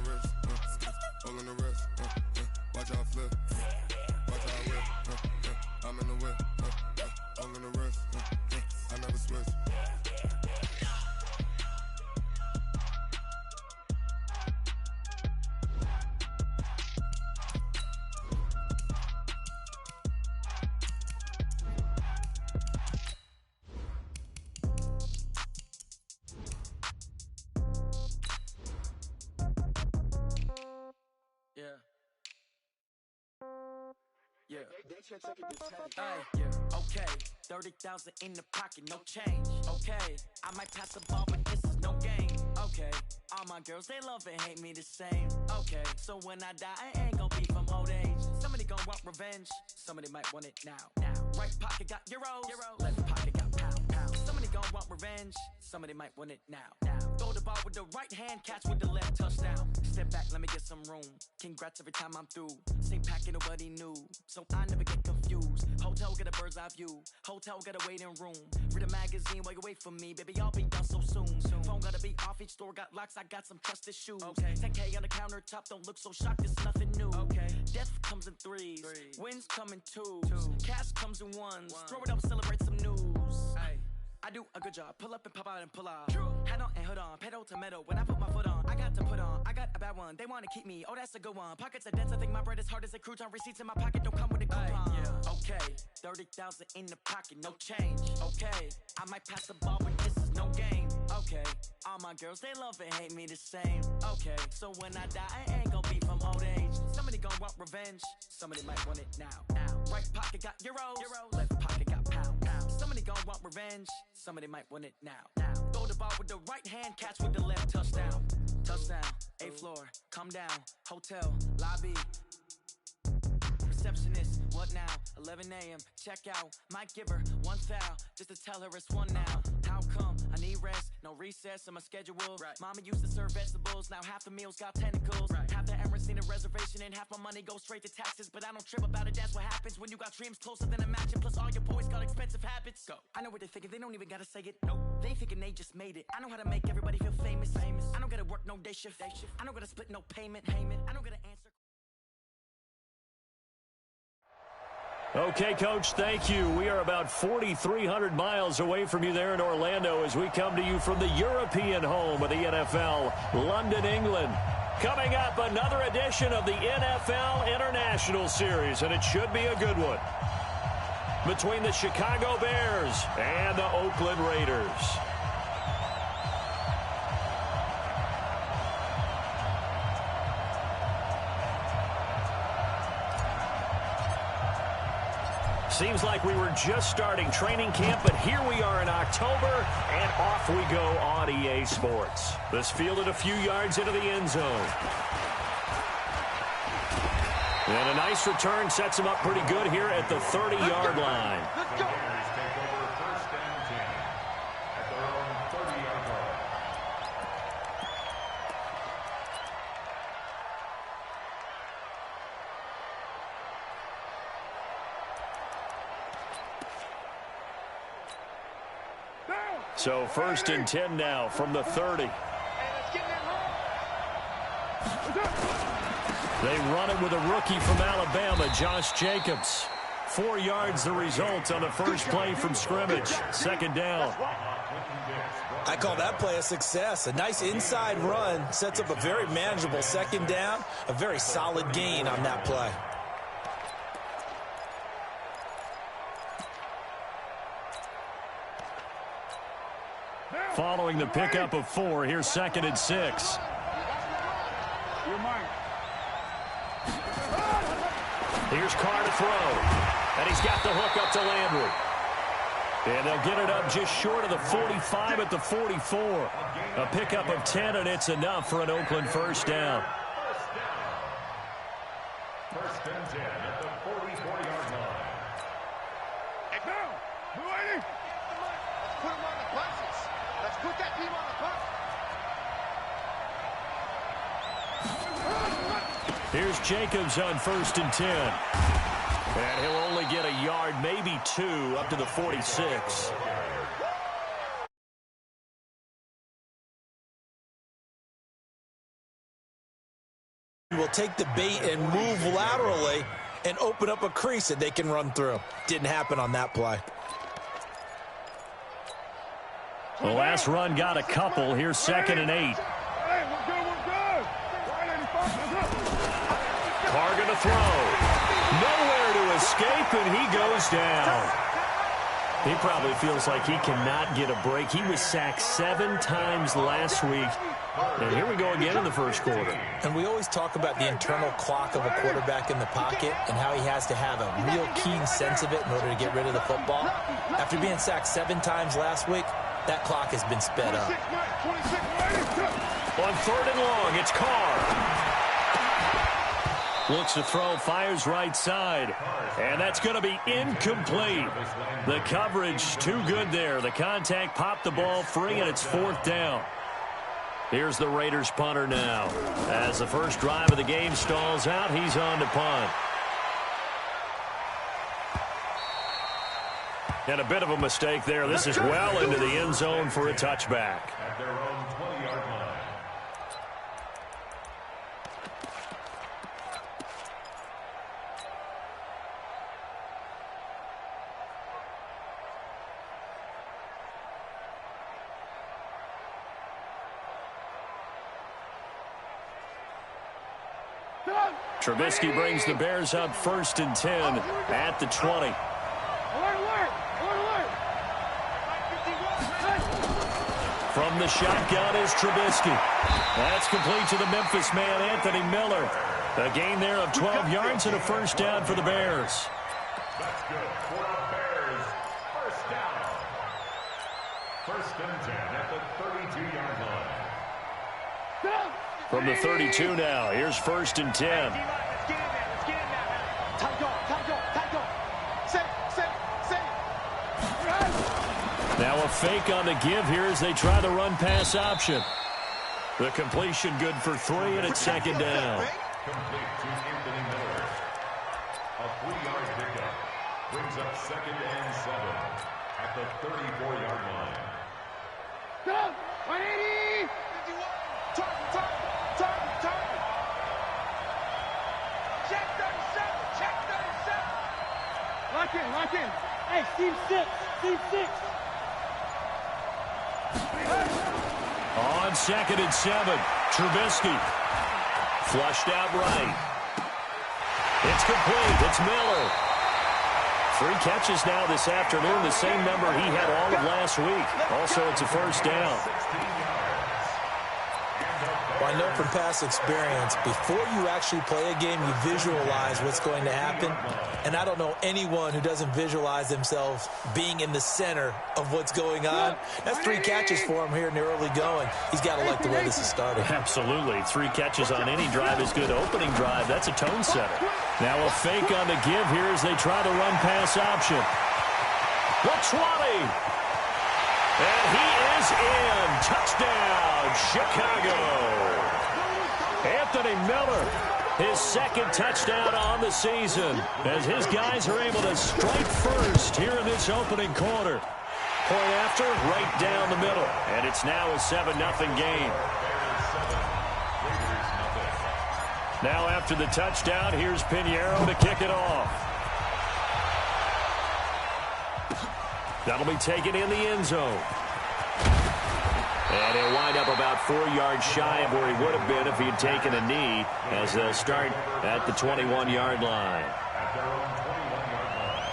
the wrist, all in the wrist, watch how I flip, watch how I whip, I'm in the whip, all in the wrist, I never switch. Okay, 30,000 in the pocket, no change. Okay, I might pass the ball, but this is no game. Okay, all my girls, they love and hate me the same. Okay, so when I die, I ain't gon' be from old age. Somebody gon' want revenge, somebody might want it now. Right pocket got euros, left pocket got pound. Somebody gon' want revenge, somebody might want it now. Throw the ball with the right hand, catch with the left, touchdown. Step back, let me get some room. Congrats every time I'm through. Same packet, nobody knew, so I never get confused. Hotel get a bird's eye view, hotel got a waiting room. Read a magazine while you wait for me, baby, I'll be done so soon. Phone gotta be off, each store got locks, I got some trusted shoes. 10K on the countertop, don't look so shocked, it's nothing new. Death comes in threes, wins come in twos, cash comes in ones. Throw it up, celebrate some news. I do a good job, pull up and pop out and pull out. Hat on and hood on, pedal to metal. When I put my foot on, I got to put on. I got a bad one, they wanna keep me, oh that's a good one. Pockets are dense, I think my bread is hard as a crouton. Receipts in my pocket don't come with a coupon. Okay, 30,000 in the pocket, no change. Okay, I might pass the ball, but this is no game. Okay, all my girls, they love and hate me the same. Okay, so when I die, I ain't gon' be from old age. Somebody gon' want revenge, somebody might want it now. Right pocket got euros, left pocket got pound. Somebody gon' want revenge, somebody might want it now. Throw the ball with the right hand, catch with the left, touchdown. Touchdown, 8th floor, come down, hotel, lobby. Receptionist, what now? 11 a.m., check out. Might give her one foul, just to tell her it's one now. How come? I need rest, no recess on my schedule. Mama used to serve vegetables, now half the meals got tentacles. Half the errands need a reservation and half my money goes straight to taxes. But I don't trip about it, that's what happens when you got dreams closer than a match. And plus all your boys got expensive habits. Go. I know what they're thinking, they don't even gotta say it. Nope. They thinking they just made it. I know how to make everybody feel famous. I don't gotta work no day shift. I don't gotta split no payment. I don't gotta answer. Okay, Coach, thank you. We are about 4,300 miles away from you there in Orlando as we come to you from the European home of the NFL, London, England. Coming up, another edition of the NFL International Series, and it should be a good one, between the Chicago Bears and the Oakland Raiders. Seems like we were just starting training camp, but here we are in October, and off we go on EA Sports. This fielded a few yards into the end zone. And a nice return sets him up pretty good here at the 30-yard line. Let's go. Take over 1st and 10 at their own 30-yard line. So 1st and 10 now from the 30. They run it with a rookie from Alabama, Josh Jacobs. 4 yards the result on the first play from scrimmage. 2nd down. I call that play a success. A nice inside run sets up a very manageable 2nd down. A very solid gain on that play. Following the pickup of 4, here's 2nd and 6. Here's Carr to throw. And he's got the hook up to Landry. And they'll get it up just short of the 45 at the 44. A pickup of 10, and it's enough for an Oakland 1st down. 1st and 10 at the 44-yard line. Hey, Bill, we're waiting. Let's put him on the buses. Let's put that team on the bus. Here's Jacobs on 1st and 10. And he'll only get a yard, maybe 2, up to the 46. will take the bait and move laterally and open up a crease that they can run through. Didn't happen on that play. The last run got a couple. Here's 2nd and 8. Hey, we're good. Carr going to throw. Nowhere to escape, and he goes down. He probably feels like he cannot get a break. He was sacked 7 times last week. And here we go again in the first quarter. And we always talk about the internal clock of a quarterback in the pocket and how he has to have a real keen sense of it in order to get rid of the football. After being sacked 7 times last week, that clock has been sped up. On 3rd and long, it's Carr. Looks to throw, fires right side. And that's going to be incomplete. The coverage too good there. The contact popped the ball free, and it's 4th down. Here's the Raiders punter now. As the first drive of the game stalls out, he's on to punt. And a bit of a mistake there. This is well into the end zone for a touchback. At their own 20-yard line. Trubisky brings the Bears up 1st and 10 at the 20. From the shotgun is Trubisky. That's complete to the Memphis man, Anthony Miller. A gain there of 12 yards and a first down for the Bears. That's good for the Bears. First down. 1st and 10 at the 32-yard line. From the 32 now, here's 1st and 10. Let's get in there. Time go. Set. Now a fake on the give here as they try the run-pass option. The completion good for 3, and it's 2nd down. Complete to Anthony Miller. A 3-yard pickup brings up 2nd and 7 at the 34-yard line. Go! 180! 51! Target! Check 37! Lock in! Hey, Steve 6! On 2nd and 7, Trubisky. Flushed out right. It's complete. It's Miller. 3 catches now this afternoon, the same number he had all of last week. Also, it's a first down. Well, I know from past experience, before you actually play a game, you visualize what's going to happen. And I don't know anyone who doesn't visualize themselves being in the center of what's going on. That's 3 catches for him here in the early going. He's got to like the way this is starting. Absolutely. 3 catches on any drive is good. Opening drive, that's a tone setter. Now a fake on the give here as they try the run-pass option. The 20. And he is in. Touchdown, Chicago. Anthony Miller, his 2nd touchdown on the season, as his guys are able to strike first here in this opening quarter. Point after, right down the middle. And it's now a 7-0 game. Now after the touchdown, here's Pinheiro to kick it off. That'll be taken in the end zone. And he'll wind up about 4 yards shy of where he would have been if he had taken a knee, as they'll start at the 21-yard line. At their own 21-yard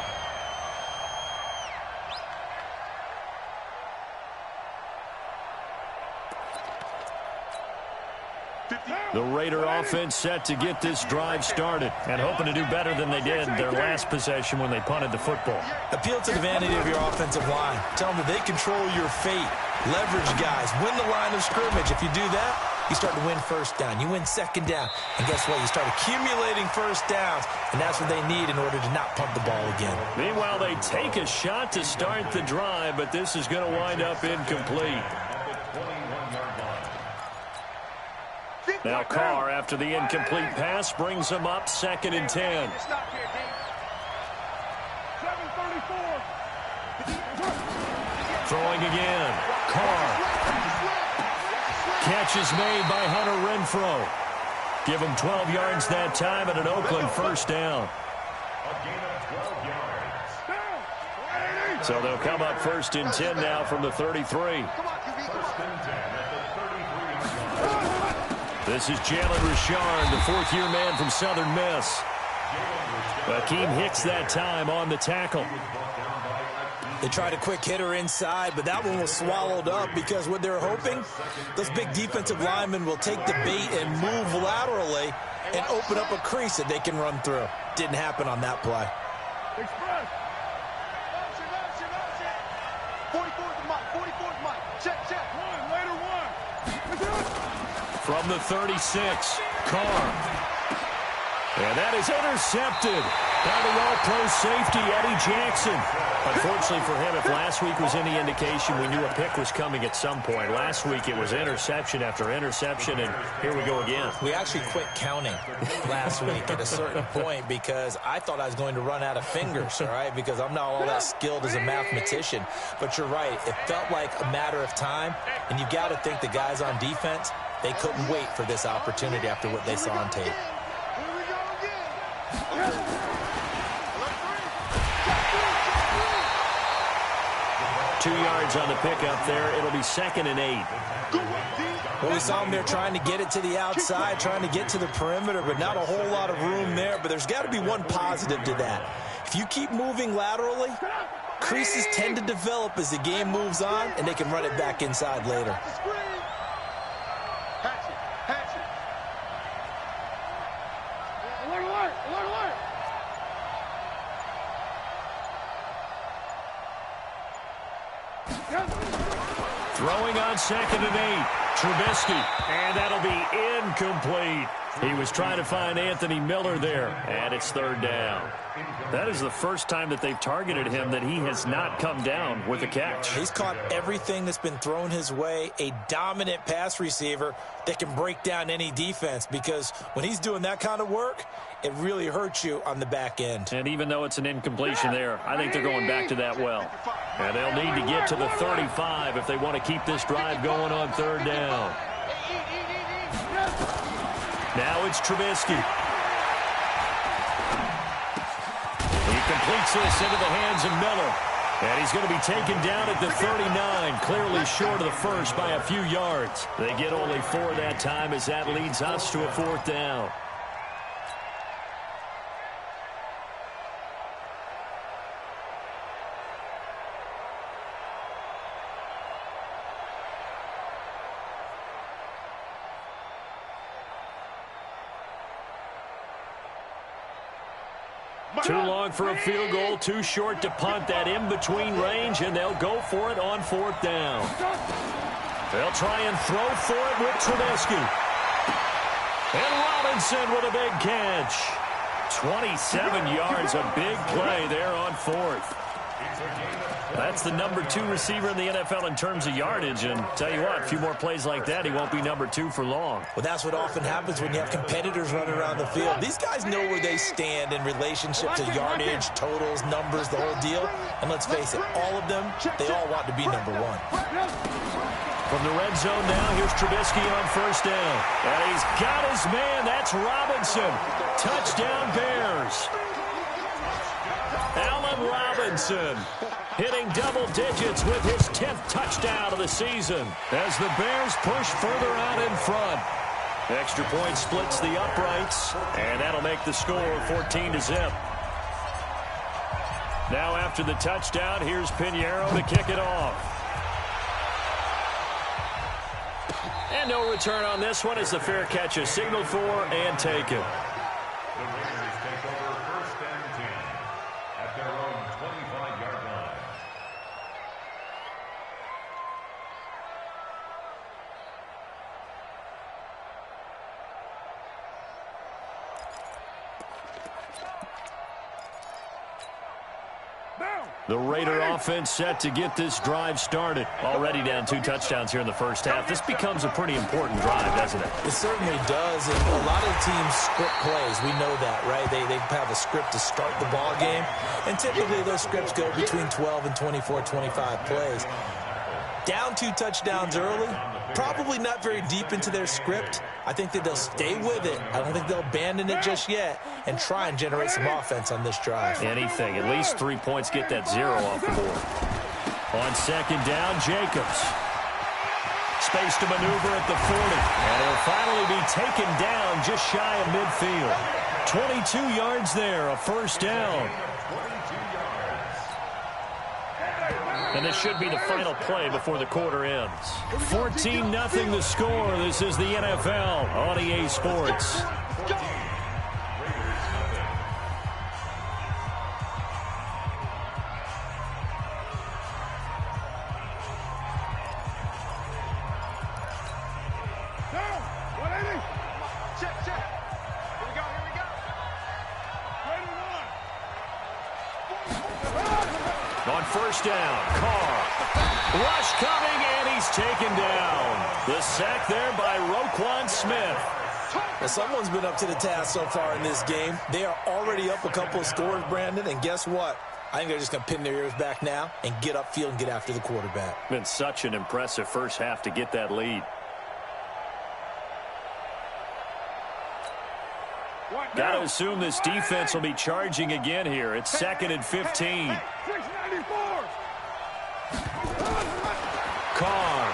line. The Raider offense set to get this drive started and hoping to do better than they did their last possession when they punted the football. Appeal to the vanity of your offensive line. Tell them that they control your fate. Leverage guys. Win the line of scrimmage. If you do that, you start to win first down. You win second down. And guess what? You start accumulating first downs. And that's what they need in order to not punt the ball again. Meanwhile, they take a shot to start the drive, but this is going to wind up incomplete. Now Carr, after the incomplete pass, brings him up 2nd and 10. Throwing again. Carr. Catch is made by Hunter Renfrow. Give them 12 yards that time and an Oakland first down. A gain of 12 yards. So they'll come up 1st and 10 now from the 33. 1st and 10 at the 33-yard line. This is Jalen Richard, the fourth-year man from Southern Miss. Akeem Hicks that time on the tackle. They tried a quick hitter inside, but that one was swallowed up because what they're hoping, those big defensive linemen will take the bait and move laterally and open up a crease that they can run through. Didn't happen on that play. Express. 44th Mike. 44th Mike. Check. One. Later one. From the 36, Carr. And that is intercepted by the all-pro safety, Eddie Jackson. Unfortunately for him, if last week was any indication, we knew a pick was coming at some point. Last week it was interception after interception, and here we go again. We actually quit counting last week at a certain point because I thought I was going to run out of fingers, all right, because I'm not all that skilled as a mathematician. But you're right. It felt like a matter of time, and you got to think the guys on defense, they couldn't wait for this opportunity after what they saw on tape. 2 yards on the pickup there. It'll be 2nd and 8. Well, we saw them there trying to get it to the outside, trying to get to the perimeter, but not a whole lot of room there. But there's got to be one positive to that. If you keep moving laterally, creases tend to develop as the game moves on, and they can run it back inside later. Throwing on 2nd and 8. Trubisky. And that'll be incomplete. He was trying to find Anthony Miller there. And it's 3rd down. That is the first time that they've targeted him that he has not come down with a catch. He's caught everything that's been thrown his way. A dominant pass receiver that can break down any defense, because when he's doing that kind of work, it really hurts you on the back end. And even though it's an incompletion there, I think they're going back to that well. And they'll need to get to the 35 if they want to keep this drive going on 3rd down. Now it's Trubisky. He completes this into the hands of Miller. And he's going to be taken down at the 39, clearly short of the first by a few yards. They get only 4 that time as that leads us to a 4th down. Too long for a field goal, too short to punt. That in-between range, and they'll go for it on 4th down. They'll try and throw for it with Trubisky. And Robinson with a big catch. 27 yards, a big play there on 4th. That's the number 2 receiver in the NFL in terms of yardage. And tell you what, a few more plays like that, he won't be number 2 for long. Well, that's what often happens when you have competitors running around the field. These guys know where they stand in relationship to yardage, totals, numbers, the whole deal. And let's face it, all of them, they all want to be number 1. From the red zone now, here's Trubisky on 1st down. And he's got his man. That's Robinson. Touchdown, Bears. Allen Robinson hitting double digits with his 10th touchdown of the season as the Bears push further out in front. Extra point splits the uprights, and that'll make the score 14-0. Now after the touchdown, here's Pinheiro to kick it off. And no return on this one as the fair catch is signaled for and taken. The Raiders take over 1st and 10 at their own 25-yard line. The Raider offense set to get this drive started. Already down 2 touchdowns here in the first half. This becomes a pretty important drive, doesn't it? It certainly does, and a lot of teams script plays. We know that, right? They have a script to start the ball game, and typically those scripts go between 12 and 24, 25 plays. Down 2 touchdowns early, probably not very deep into their script, I think that they'll stay with it. I don't think they'll abandon it just yet and try and generate some offense on this drive. Anything. At least 3 points, get that 0 off the board. On second down, Jacobs. Space to maneuver at the 40. And it'll finally be taken down just shy of midfield. 22 yards there, a first down. And this should be the final play before the quarter ends. 14-0 the score. This is the NFL on EA Sports. On first down, Carr. Rush coming, and he's taken down. The sack there by Roquan Smith. Well, someone's been up to the task so far in this game. They are already up a couple of scores, Brandon, and guess what? I think they're just going to pin their ears back now and get upfield and get after the quarterback. Been such an impressive first half to get that lead. Got to assume this defense will be charging again here. It's 2nd and 15. Carr.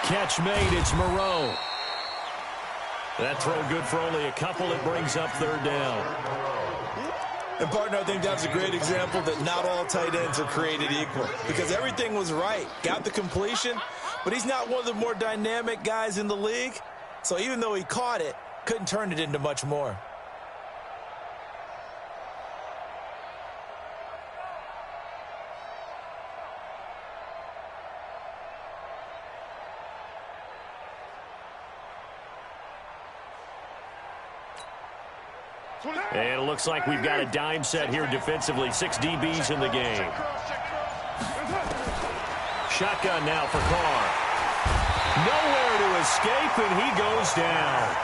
Catch made. It's Moreau. That throw good for only a couple. It brings up third down. And, partner, I think that's a great example that not all tight ends are created equal because everything was right. Got the completion, but he's not one of the more dynamic guys in the league. So even though he caught it, couldn't turn it into much more. And it looks like we've got a dime set here defensively. 6 DBs in the game. Shotgun now for Carr. Nowhere to escape, and he goes down.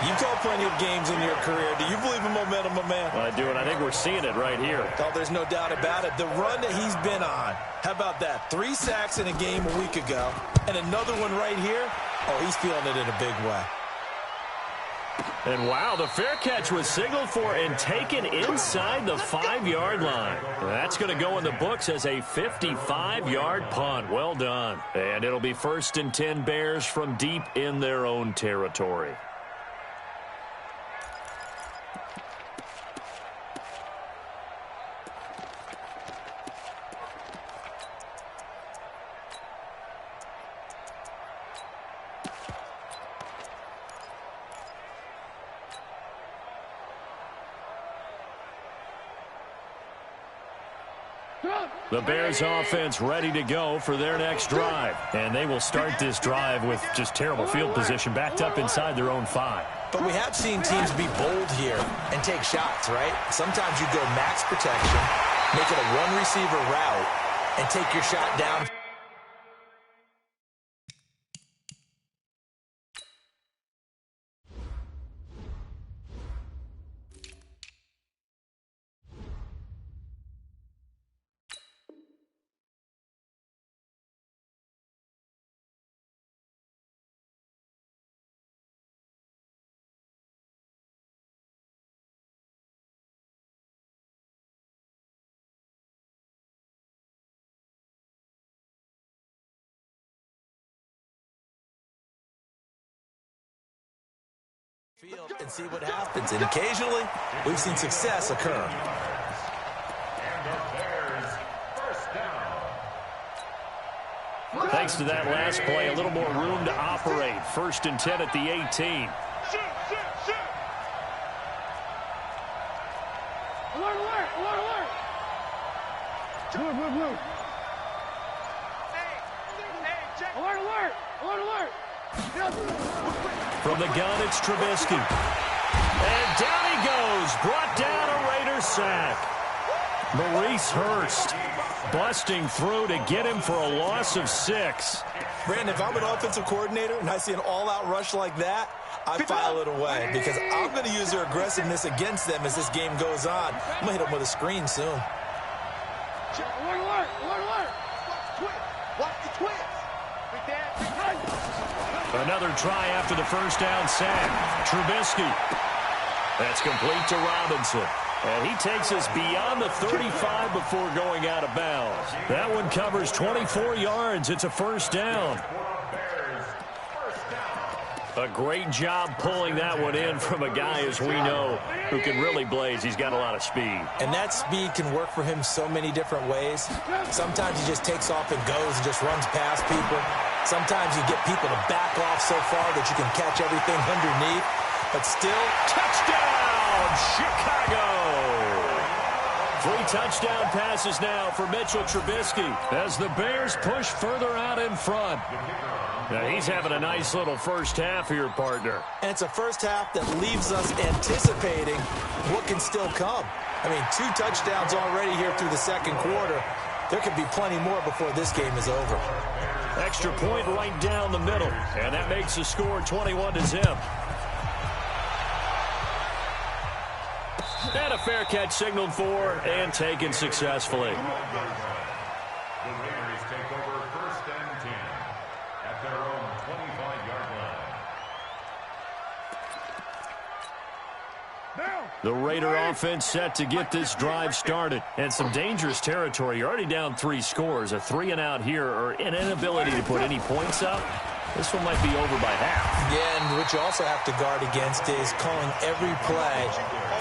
You've called plenty of games in your career. Do you believe in momentum, my man? I do, and I think we're seeing it right here. Oh, there's no doubt about it. The run that he's been on. How about that? 3 sacks in a game a week ago, and another one right here. Oh, he's feeling it in a big way. And wow, the fair catch was signaled for and taken inside the 5-yard line. That's going to go in the books as a 55-yard punt. Well done. And it'll be 1st and 10 Bears from deep in their own territory. The Bears offense ready to go for their next drive. And they will start this drive with just terrible field position backed up inside their own 5. But we have seen teams be bold here and take shots, right? Sometimes you go max protection, make it a one-receiver route, and take your shot down. Field and see what happens. And occasionally, we've seen success occur. And the Bears, first down. Thanks to that last play, a little more room to operate. 1st and 10 at the 18. Shoot! Alert! Blue! Hey, check! Alert! From the gun, it's Trubisky. And down he goes. Brought down a Raider sack. Maurice Hurst busting through to get him for a loss of 6. Brandon, if I'm an offensive coordinator and I see an all-out rush like that, I file it away because I'm going to use their aggressiveness against them as this game goes on. I'm going to hit them with a screen soon. Alert! Watch the twist! Another try after the first down sack. Trubisky. That's complete to Robinson. And he takes us beyond the 35 before going out of bounds. That one covers 24 yards. It's a first down. A great job pulling that one in from a guy, as we know, who can really blaze. He's got a lot of speed. And that speed can work for him so many different ways. Sometimes he just takes off and goes and just runs past people. Sometimes you get people to back off so far that you can catch everything underneath. But still, touchdown, Chicago! 3 touchdown passes now for Mitchell Trubisky as the Bears push further out in front. Now, he's having a nice little first half here, partner. And it's a first half that leaves us anticipating what can still come. I mean, 2 touchdowns already here through the second quarter. There could be plenty more before this game is over. Extra point right down the middle, and that makes the score 21-0. And a fair catch signaled for and taken successfully. The Raiders take over 1st and 10 at their own 25-yard line. The Raider offense set to get this drive started. And some dangerous territory. You're already down 3 scores. A 3-and-out here or an inability to put any points up. This one might be over by half. Yeah, and what you also have to guard against is calling every play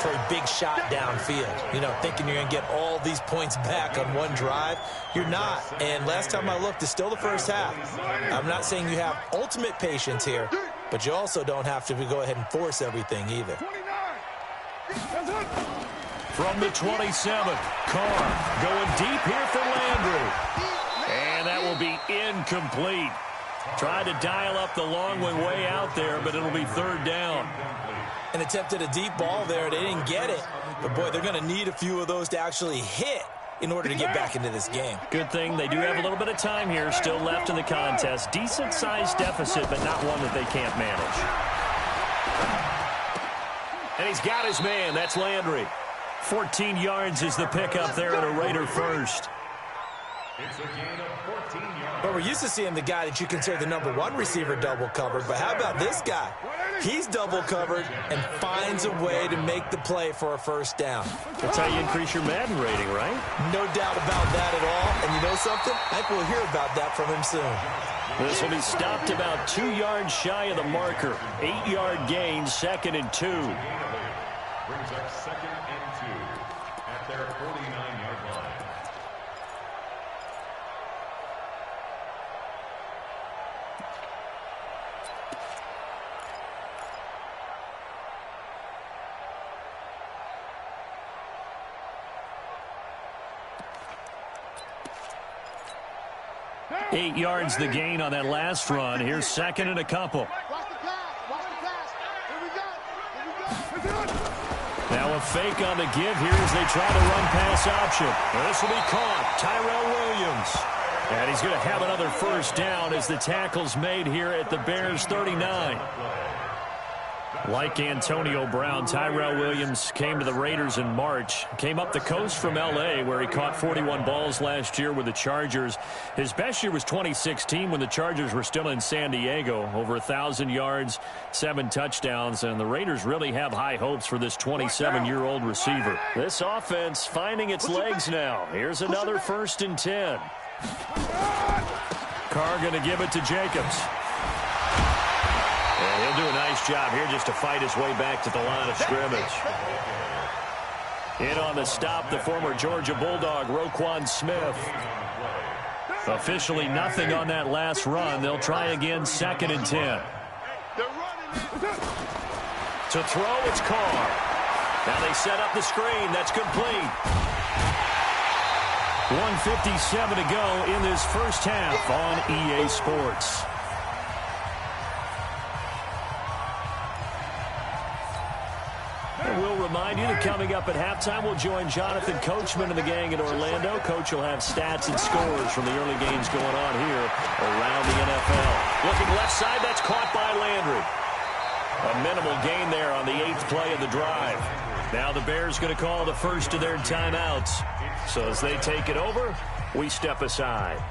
for a big shot downfield. You know, thinking you're going to get all these points back on one drive. You're not. And last time I looked, it's still the first half. I'm not saying you have ultimate patience here, but you also don't have to go ahead and force everything either. From the 27, Carr going deep here for Landry. And that will be incomplete. Tried to dial up the long one way out there, but it'll be 3rd down. And attempted a deep ball there. They didn't get it. But, boy, they're going to need a few of those to actually hit in order to get back into this game. Good thing they do have a little bit of time here still left in the contest. Decent-sized deficit, but not one that they can't manage. And he's got his man. That's Landry. 14 yards is the pickup there at a Raider first. It's a gain of 14 yards. But we're used to seeing the guy that you consider the #1 receiver double covered. But how about this guy? He's double covered and finds a way to make the play for a first down. That's how you increase your Madden rating, right? No doubt about that at all. And you know something? I think we'll hear about that from him soon. This will be stopped about 2 yards shy of the marker. 8-yard gain, 2nd and 2. Brings up 2nd and 2 at their 49-yard line. Eight yards the gain on that last run. Here's 2nd and a couple. Now a fake on the give here as they try to run pass option. This will be caught. Tyrell Williams. And he's going to have another first down as the tackle's made here at the Bears 39. Like Antonio Brown, Tyrell Williams came to the Raiders in March. Came up the coast from L.A. where he caught 41 balls last year with the Chargers. His best year was 2016 when the Chargers were still in San Diego. Over 1,000 yards, 7 touchdowns, and the Raiders really have high hopes for this 27-year-old receiver. This offense finding its legs now. Here's another 1st and 10. Carr going to give it to Jacobs. And he'll do a nice job here just to fight his way back to the line of scrimmage. In on the stop, the former Georgia Bulldog, Roquan Smith. Officially nothing on that last run. They'll try again, 2nd and 10. To throw, it's Carr. Now they set up the screen. That's complete. 1:57 to go in this first half on EA Sports. And we'll remind you that coming up at halftime, we'll join Jonathan Coachman and the gang in Orlando. Coach will have stats and scores from the early games going on here around the NFL. Looking left side, that's caught by Landry. A minimal gain there on the 8th play of the drive. Now the Bears going to call the first of their timeouts. So as they take it over, we step aside.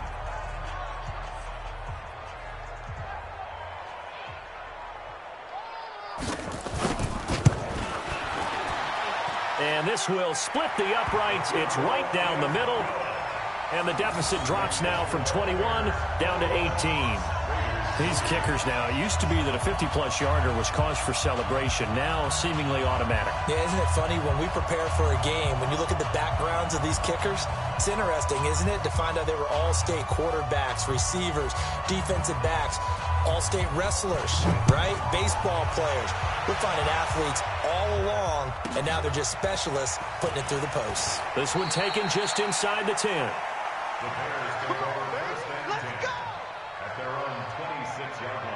And this will split the uprights. It's right down the middle. And the deficit drops now from 21 down to 18. These kickers now, it used to be that a 50-plus yarder was cause for celebration. Now seemingly automatic. Yeah, isn't it funny when we prepare for a game, when you look at the backgrounds of these kickers, it's interesting, isn't it, to find out they were all-state quarterbacks, receivers, defensive backs, all-state wrestlers, right? Baseball players. We're finding athletes all along, and now they're just specialists putting it through the posts. This one taken just inside the 10. The Bears take over first and 10 at their own 26-yard line.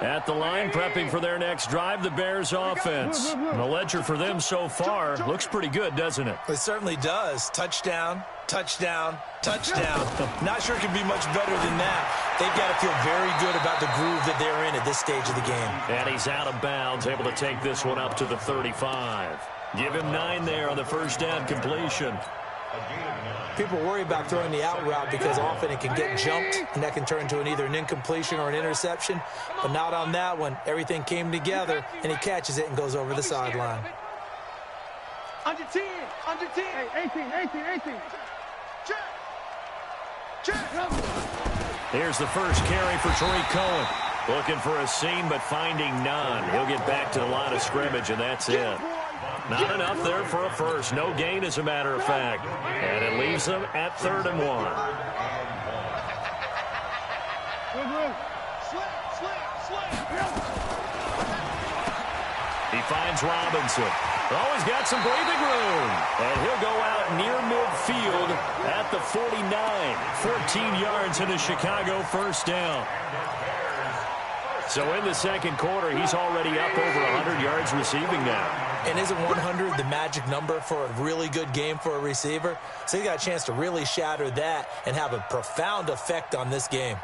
At the line, prepping for their next drive, the Bears offense. The ledger for them so far looks pretty good, doesn't it? It certainly does. Touchdown, touchdown, touchdown. Not sure it could be much better than that. They've got to feel very good about the groove that they're in at this stage of the game. And he's out of bounds, able to take this one up to the 35. Give him 9 there on the first down completion. People worry about throwing the out route because often it can get jumped, and that can turn into either an incompletion or an interception. But not on that one. Everything came together, and he catches it and goes over the sideline. Under 10, under 10. Hey, 18. Check. Here's the first carry for Tariq Cohen. Looking for a seam, but finding none. He'll get back to the line of scrimmage, and that's it. Not enough there for a first. No gain, as a matter of fact. And it leaves them at 3rd and 1. He finds Robinson. Oh, he's got some breathing room. And he'll go out near midfield at the 49. 14 yards in a Chicago first down. So in the second quarter, he's already up over 100 yards receiving now. And isn't 100 the magic number for a really good game for a receiver? So he got a chance to really shatter that and have a profound effect on this game.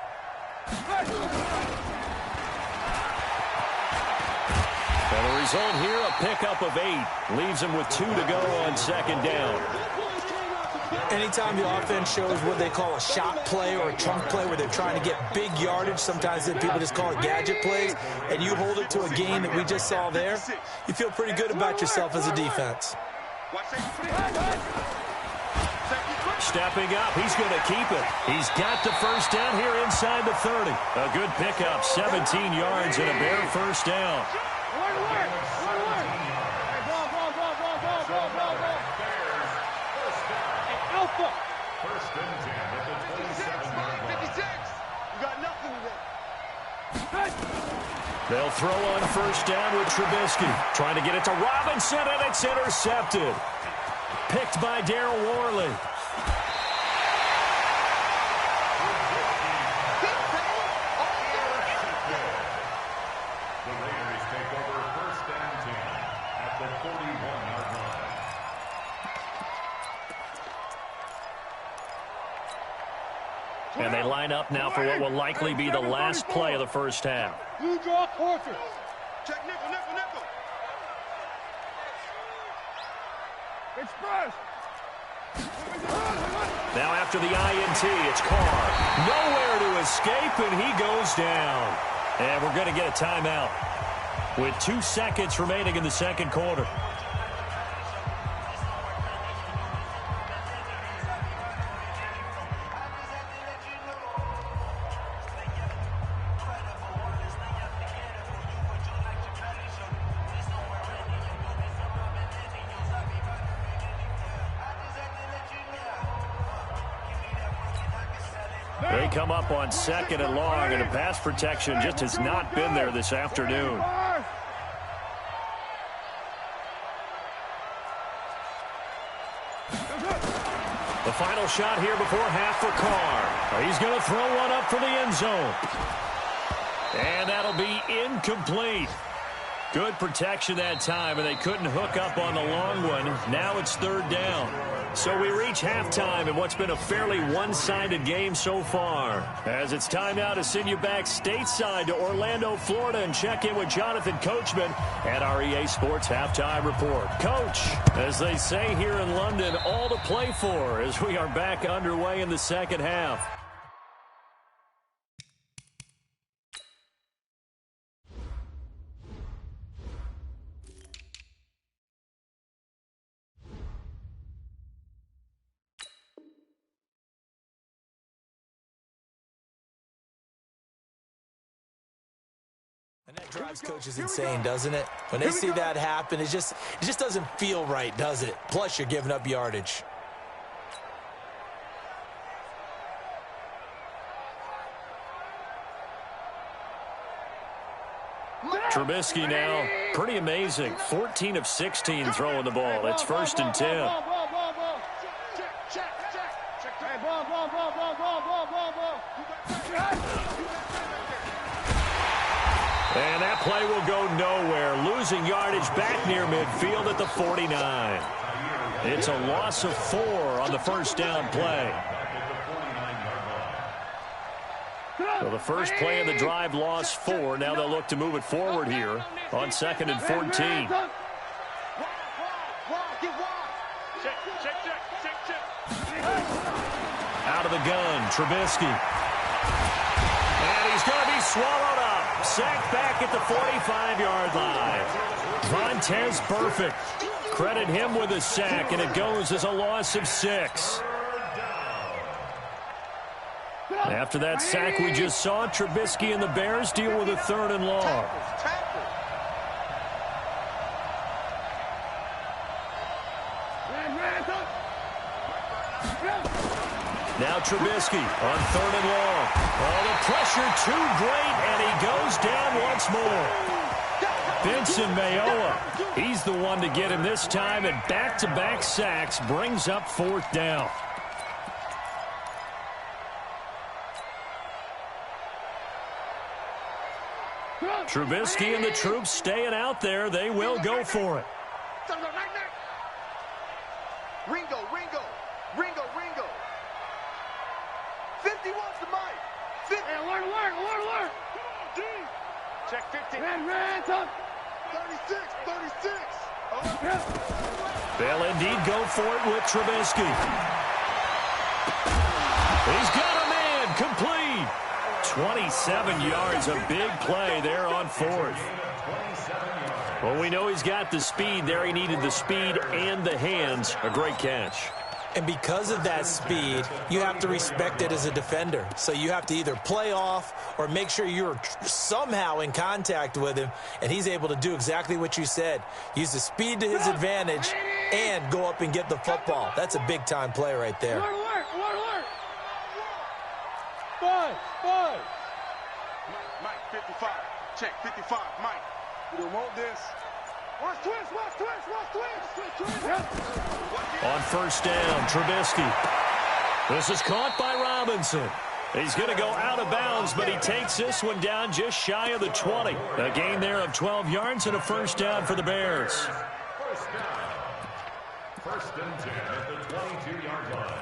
And the result here, a pickup of 8. Leaves him with 2 to go on second down. Anytime the offense shows what they call a shot play or a chunk play where they're trying to get big yardage, sometimes people just call it gadget plays, and you hold it to a game that we just saw there, you feel pretty good about yourself as a defense. Stepping up, he's going to keep it. He's got the first down here inside the 30. A good pickup, 17 yards and a bare first down. First and 10 at the 27-yard line. 56. You got nothing today. They'll throw on first down with Trubisky. Trying to get it to Robinson, and it's intercepted. Picked by Darryl Worley. The Raiders take over first and 10 at the 41-yard line. And they line up now for what will likely be the last play of the first half. You draw quarter. Check nickel. Express. Now after the INT, it's Carr. Nowhere to escape, and he goes down. And we're going to get a timeout with 2 seconds remaining in the second quarter. They come up on 2nd and long, and the pass protection just has not been there this afternoon. The final shot here before half for Carr. He's going to throw one up for the end zone. And that'll be incomplete. Good protection that time, and they couldn't hook up on the long one. Now it's third down. So we reach halftime in what's been a fairly one-sided game so far. As it's time now to send you back stateside to Orlando, Florida, and check in with Jonathan Coachman at our EA Sports Halftime Report. Coach, as they say here in London, all to play for as we are back underway in the second half. And that drives coaches insane, doesn't it? When they see that happen, it just doesn't feel right, does it? Plus, you're giving up yardage. Trubisky now, pretty amazing. 14 of 16 throwing the ball. It's first and 10. And that play will go nowhere. Losing yardage back near midfield at the 49. It's a loss of 4 on the first down play. So the first play of the drive lost 4. Now they'll look to move it forward here on 2nd and 14. Out of the gun, Trubisky. And he's going to be swallowed up. Sacked back at the 45-yard line. Vontaze Burfict. Credit him with a sack, and it goes as a loss of 6. After that sack we just saw, Trubisky and the Bears deal with a 3rd and long. Now Trubisky on 3rd and long. Oh, the pressure too great, and he goes down once more. Benson Mayowa, he's the one to get him this time, and back-to-back sacks brings up 4th down. Trubisky and the troops staying out there. They will go for it. Ringo. 50 wants the mic. 50. Hey, work. Check 50. 36. They'll indeed go for it with Trubisky. He's got a man complete. 27 yards, a big play there on 4th. Well, we know he's got the speed there. He needed the speed and the hands. A great catch. And because of that speed, you have to respect it as a defender. So you have to either play off or make sure you're somehow in contact with him, and he's able to do exactly what you said. Use the speed to his advantage and go up and get the football. That's a big-time play right there. Mike, 55. Check 55. Mike. We don't want this. Watch twist. On 1st down, Trubisky. This is caught by Robinson. He's going to go out of bounds, but he takes this one down just shy of the 20. A gain there of 12 yards and a 1st down for the Bears. First down. 1st and 10 at the 22-yard line.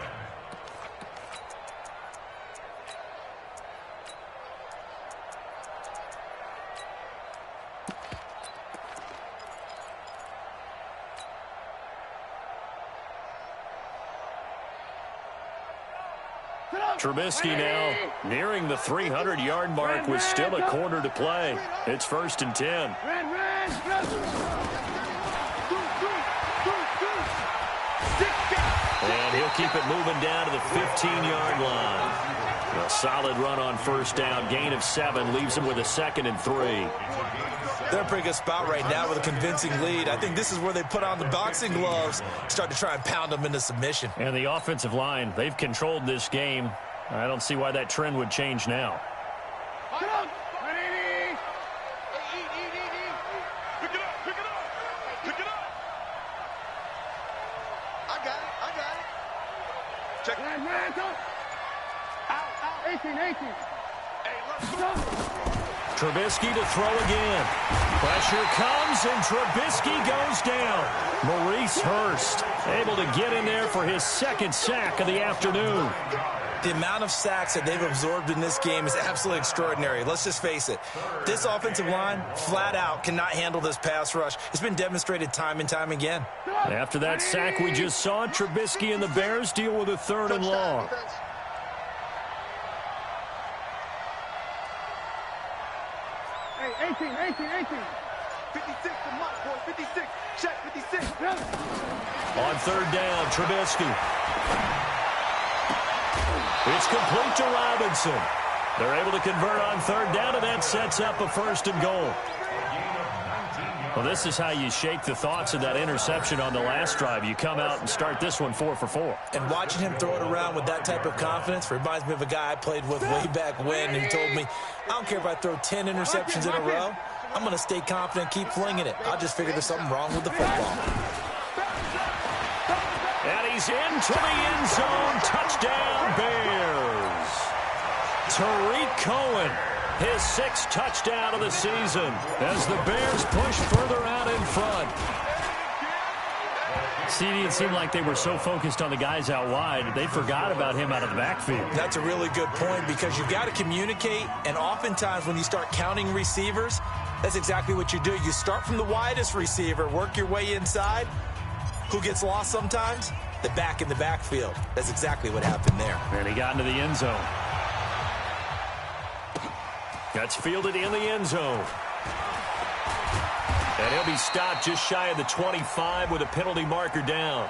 Trubisky now nearing the 300-yard mark with still a quarter to play. It's 1st and 10. And he'll keep it moving down to the 15-yard line. A solid run on 1st down. Gain of 7 leaves him with a 2nd and 3. They're in a pretty good spot right now with a convincing lead. I think this is where they put on the boxing gloves, start to try and pound them into submission. And the offensive line, they've controlled this game. I don't see why that trend would change now. Pick it up. I got it. Check. Out. 18. Hey, let's go. Trubisky to throw again. Pressure comes, and Trubisky goes down. Maurice Hurst able to get in there for his second sack of the afternoon. The amount of sacks that they've absorbed in this game is absolutely extraordinary. Let's just face it. This offensive line, flat out, cannot handle this pass rush. It's been demonstrated time and time again. After that sack we just saw, Trubisky and the Bears deal with a 3rd and long. Hey, 18. 56, the mark, boy, 56. Check, 56. On 3rd down, Trubisky. It's complete to Robinson. They're able to convert on 3rd down, and that sets up a 1st and goal. Well, this is how you shake the thoughts of that interception on the last drive. You come out and start this one 4 for 4. And watching him throw it around with that type of confidence reminds me of a guy I played with way back when, and he told me, I don't care if I throw 10 interceptions in a row. I'm going to stay confident and keep flinging it. I just figure there's something wrong with the football. And he's into the end zone. Touchdown, Bears. Tariq Cohen, his 6th touchdown of the season as the Bears push further out in front. CD, it seemed like they were so focused on the guys out wide, they forgot about him out of the backfield. That's a really good point because you've got to communicate, and oftentimes when you start counting receivers, that's exactly what you do. You start from the widest receiver, work your way inside. Who gets lost sometimes? The back in the backfield. That's exactly what happened there. And he got into the end zone. That's fielded in the end zone. And he'll be stopped just shy of the 25 with a penalty marker down.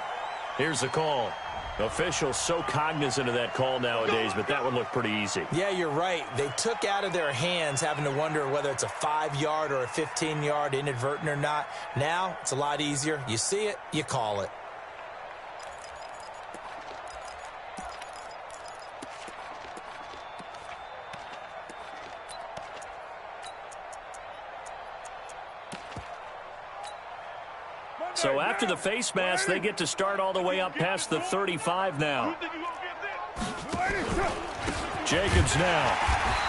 Here's the call. Officials so cognizant of that call nowadays, but that one looked pretty easy. Yeah, you're right. They took out of their hands having to wonder whether it's a 5-yard or a 15-yard inadvertent or not. Now, it's a lot easier. You see it, you call it. So after the face mask, they get to start all the way up past the 35 now. Jacobs now.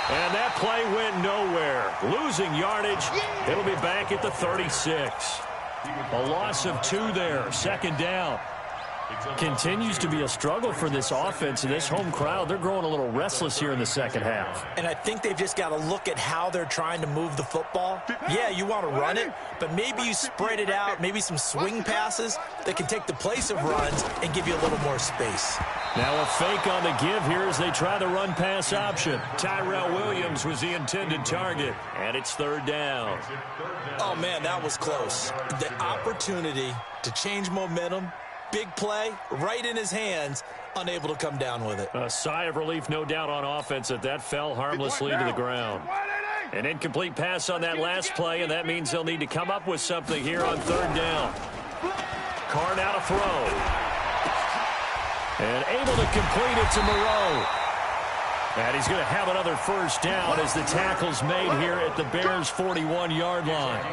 And that play went nowhere. Losing yardage. It'll be back at the 36. A loss of 2 there. 2nd down. Continues to be a struggle for this offense and this home crowd. They're growing a little restless here in the second half. And I think they've just got to look at how they're trying to move the football. Yeah, you want to run it, but maybe you spread it out, maybe some swing passes that can take the place of runs and give you a little more space. Now a fake on the give here as they try the run-pass option. Tyrell Williams was the intended target, and it's 3rd down. Oh, man, that was close. The opportunity to change momentum, big play, right in his hands, unable to come down with it. A sigh of relief, no doubt, on offense that fell harmlessly to the ground. An incomplete pass on that last play, and that means they'll need to come up with something here on 3rd down. Carr now to throw. And able to complete it to Moreau. And he's going to have another 1st down as the tackle's made here at the Bears' 41-yard line.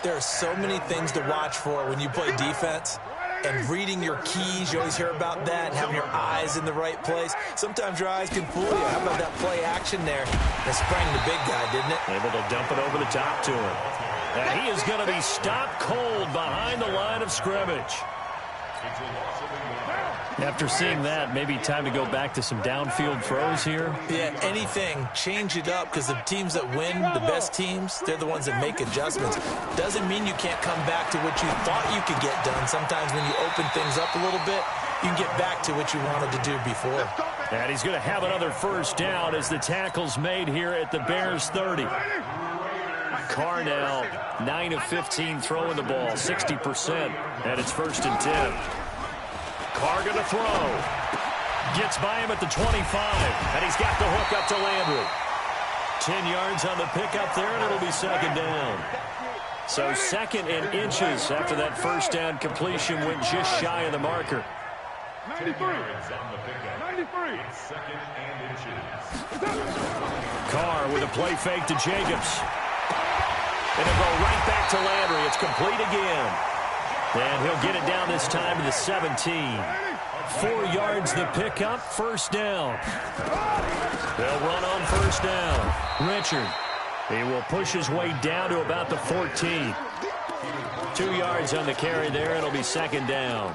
There are so many things to watch for when you play defense. And reading your keys, you always hear about that, and having your eyes in the right place. Sometimes your eyes can fool you. How about that play action there? That sprang the big guy, didn't it? Able to dump it over the top to him. And he is going to be stopped cold behind the line of scrimmage. After seeing that, maybe time to go back to some downfield throws here. Yeah, anything. Change it up because the teams that win, the best teams, they're the ones that make adjustments. Doesn't mean you can't come back to what you thought you could get done. Sometimes when you open things up a little bit, you can get back to what you wanted to do before. And he's going to have another 1st down as the tackle's made here at the Bears' 30. Carr now 9 of 15 throwing the ball, 60%, and it's 1st and 10. Carr going to throw. Gets by him at the 25, and he's got the hook up to Landry. 10 yards on the pickup there, and it'll be 2nd down. So 2nd and inches after that 1st down completion went just shy of the marker. 93. 93. 2nd and inches. Carr with a play fake to Jacobs. And it'll go right back to Landry. It's complete again. And he'll get it down this time to the 17. 4 yards the pickup, first down. They'll run on first down. Richard, he will push his way down to about the 14. 2 yards on the carry there. It'll be second down.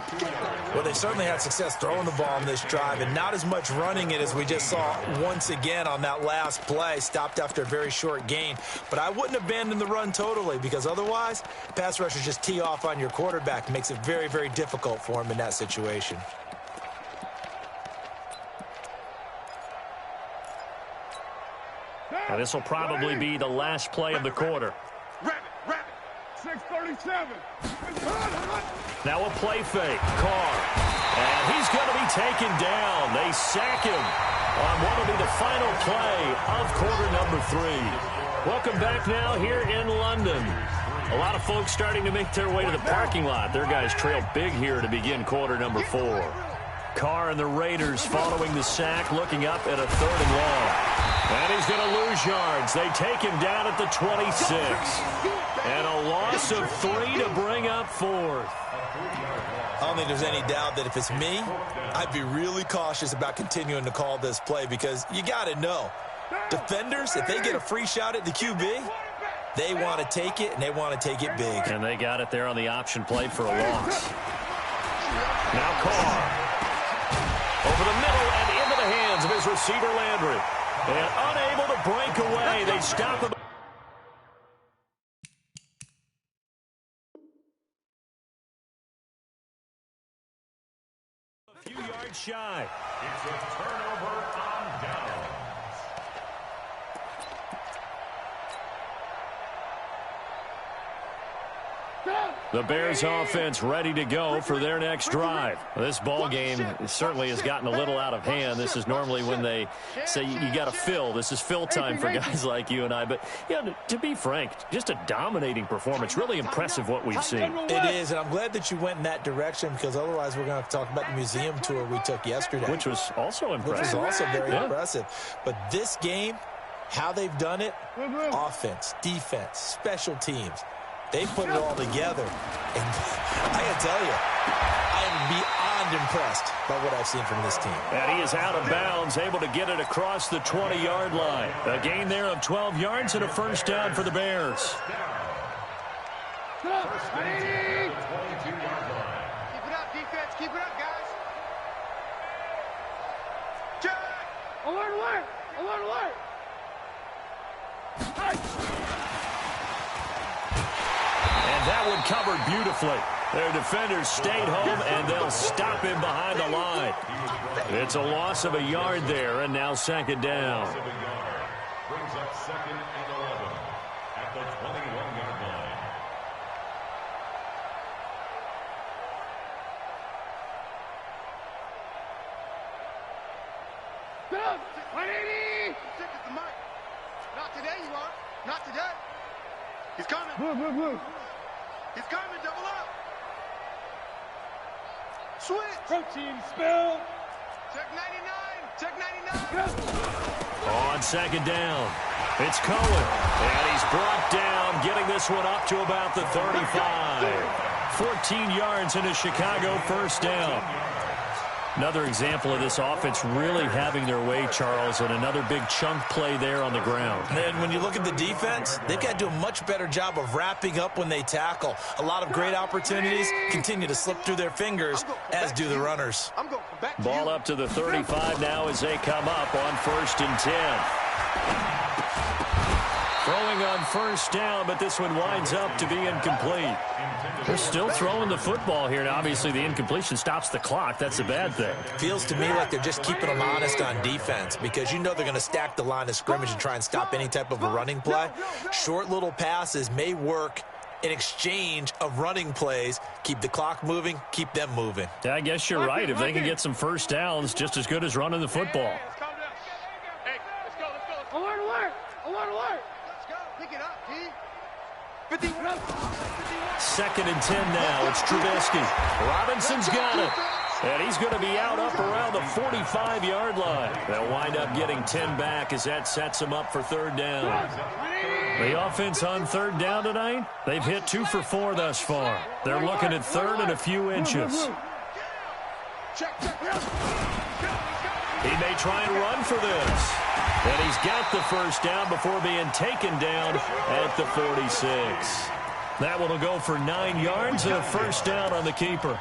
Well, they certainly had success throwing the ball on this drive and not as much running it as we just saw once again on that last play. Stopped after a very short gain. But I wouldn't abandon the run totally because otherwise, pass rushers just tee off on your quarterback. Makes it very, very difficult for him in that situation. Now, this will probably be the last play of the quarter. 6:37. Now a play fake. Carr. And he's going to be taken down. They sack him on what will be the final play of quarter number 3. Welcome back now here in London. A lot of folks starting to make their way to the parking lot. Their guys trail big here to begin quarter number 4. Carr and the Raiders following the sack, looking up at a 3rd and long. And he's going to lose yards. They take him down at the 26. And a loss of 3 to bring up 4th. I don't think there's any doubt that if it's me, I'd be really cautious about continuing to call this play because you got to know, defenders, if they get a free shot at the QB, they want to take it, and they want to take it big. And they got it there on the option play for a loss. Now Carr. Over the middle and into the hands of his receiver Landry. And unable to break away. They stop him. A few yards shy. It's a turnover on downs. The Bears offense ready to go for their next drive. This ball game certainly has gotten a little out of hand. This is normally when they say you got to fill. This is fill time for guys like you and I. But, yeah, to be frank, just a dominating performance. Really impressive what we've seen. It is, and I'm glad that you went in that direction because otherwise we're going to have to talk about the museum tour we took yesterday. Which was also impressive. Which was also very impressive. But this game, how they've done it, offense, defense, special teams, they put it all together. And I got to tell you, I am beyond impressed by what I've seen from this team. And he is out of bounds, able to get it across the 20-yard line. A gain there of 12 yards and a first down for the Bears. Keep it up, defense. Keep it up, guys. Check. Alert, alert. Alert, alert. And that one covered beautifully. Their defenders stayed home, and they'll stop him behind the line. It's a loss of a yard there, and now second down. Brings up second and 11 at the 21-yard line. Stop. 180. Stick at the mic. Not today, you are. Not today. He's coming. Move. He's coming. Double up. Switch. Protein spill. Check 99. Check 99. On second down, it's Cohen. And he's brought down, getting this one up to about the 35. 14 yards into Chicago, first down. Another example of this offense really having their way, Charles, and another big chunk play there on the ground. And when you look at the defense, they've got to do a much better job of wrapping up when they tackle. A lot of great opportunities continue to slip through their fingers, as do the runners. Ball up to the 35 now as they come up on 1st and 10. Throwing on first down, but this one winds up to be incomplete. They're still throwing the football here. Now, obviously, the incompletion stops the clock. That's a bad thing. Feels to me like they're just keeping them honest on defense because you know they're going to stack the line of scrimmage and try and stop any type of a running play. Short little passes may work in exchange of running plays. Keep the clock moving, keep them moving. Yeah, I guess you're right. If they can get some first downs, just as good as running the football. Hey, let's go. Alert, alert. Alert, alert. Let's go. Pick it up, D. 51. 2nd and 10 now. It's Trubisky. Robinson's got it. And he's going to be out up around the 45-yard line. They'll wind up getting 10 back as that sets them up for third down. The offense on third down tonight, they've hit 2 for 4 thus far. They're looking at third and a few inches. He may try and run for this. And he's got the first down before being taken down at the 46. That one will go for 9 yards and a first down on the keeper.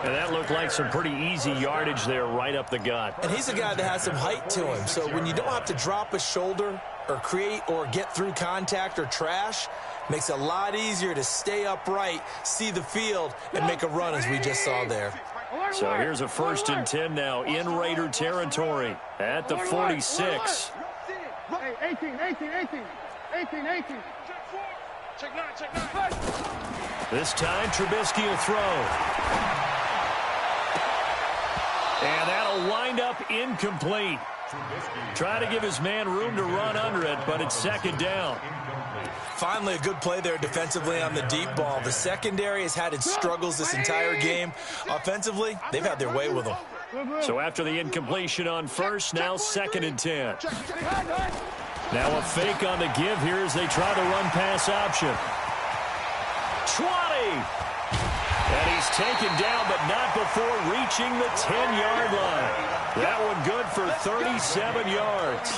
And that looked like some pretty easy yardage there right up the gut. And he's a guy that has some height to him. So when you don't have to drop a shoulder or create or get through contact or trash, makes it a lot easier to stay upright, see the field, and make a run as we just saw there. So here's a 1st and 10 now in Raider territory at the 46. Hey, 18. Check 9. This time, Trubisky will throw. And that'll wind up incomplete. Try to give his man room to run under it, but it's 2nd down. Finally, a good play there defensively on the deep ball. The secondary has had its struggles this entire game. Offensively, they've had their way with them. So after the incompletion on 1st, now 2nd and 10. Now a fake on the give here as they try the run-pass option. 20! And he's taken down, but not before reaching the 10-yard line. That one good for 37 yards.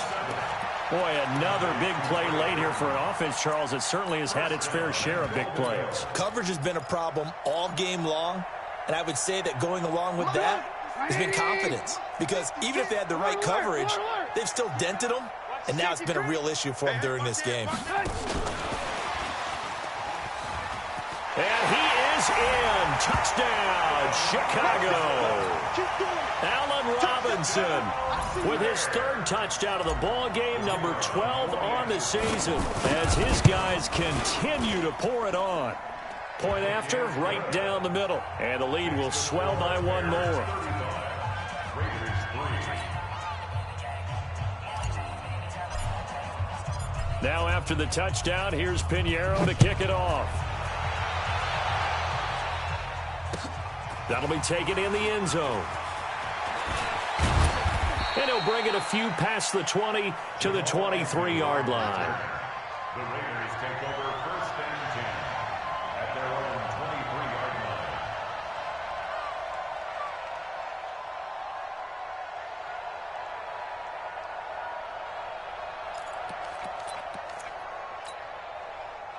Boy, another big play late here for an offense, Charles, that certainly has had its fair share of big plays. Coverage has been a problem all game long, and I would say that going along with that has been confidence. Because even if they had the right coverage, they've still dented them, and now it's been a real issue for them during this game. And he is in. Touchdown, Chicago. Allen Robinson with his 3rd touchdown of the ball game, number 12 on the season, as his guys continue to pour it on. Point after, right down the middle, and the lead will swell by 1 more. Now after the touchdown, here's Pinheiro to kick it off. That'll be taken in the end zone. And he'll bring it a few past the 20 to the 23-yard line. The Raiders take over 1st and 10 at their own 23-yard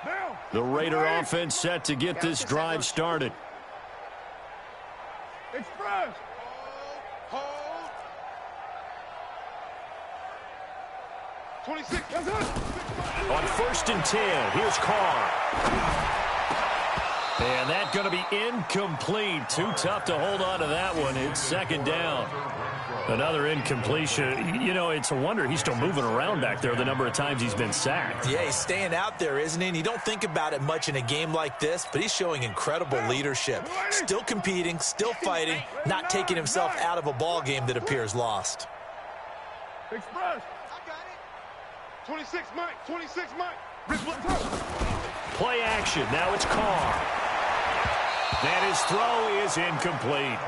line. The Raider offense set to get this drive started. Express. Hold. 26. On 1st and 10, here's Carr. And that's going to be incomplete. Too tough to hold on to that one. It's 2nd down. Another incompletion. You know, it's a wonder he's still moving around back there the number of times he's been sacked. Yeah, he's staying out there, isn't he? And you don't think about it much in a game like this, but he's showing incredible leadership. Still competing, still fighting, not taking himself out of a ball game that appears lost. Express. I got it. 26, Mike. 26, Mike. Play action. Now it's Carr. And his throw is incomplete.